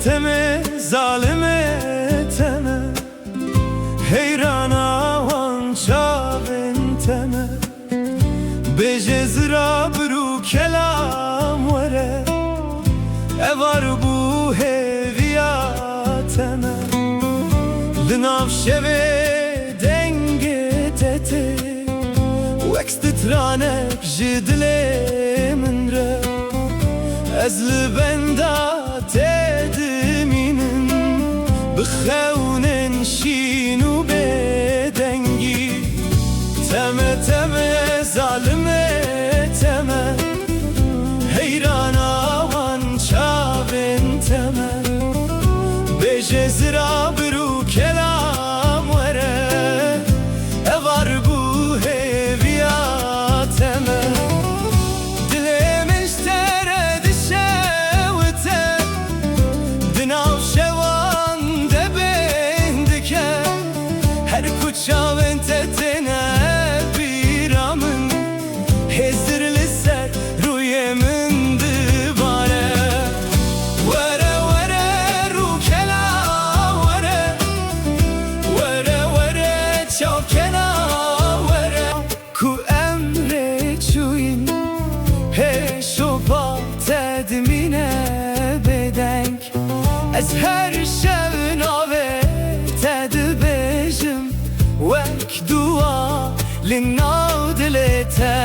teme zalime teme heyrana wan çavên teme bêje zira biru kelam were evar bû hêviya teme li nav şevê dengê te tê wek titranek ji dilê min re ez li benda te dimînim bi xewnên şîn û bêdengî teme teme zalime teme heyrana wan çavên teme bêje zira biru kelam were evar bû hêviya teme dilê min ji te re dişewite di nav şevan de bên dike her ku çavên te têne bîra min hêzir li ser rûyê min dibare were were rûkela were were were çavkena were ku emrê çûyîn hêşopa te dimîne bêdeng ez her şev navê te dibêjim wek dua li nav dilê te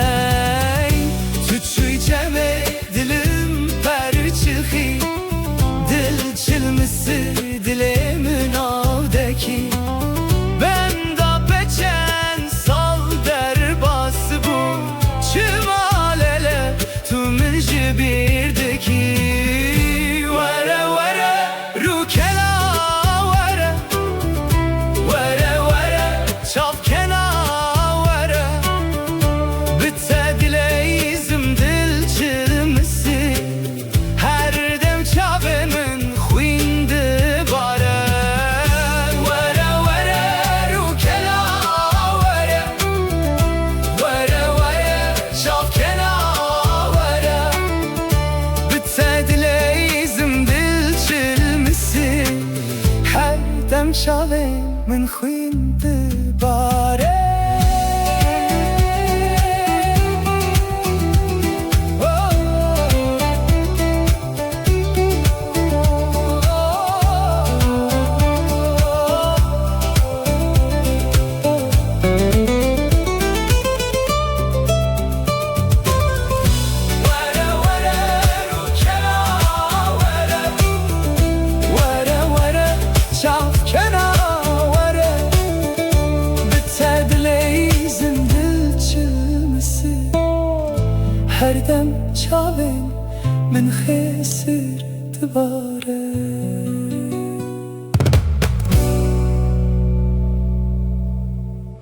tu çûyî cemê dilim perçixî dil çilmisi dilê min navdekî benda peçen sal derbas bû çima lele tu min ji bîrdekî were were rûkela were were were çavkena were bi te dileyizim dil çilmisi her dem çavê min xwîn dibare were were rûkela were were were çavkena were bi te dileyizim dil çilmisi her dem çavê min xwîn dibare çavkena were bi te dileyizim dil çilmisi her dem çavên min xêsir dibare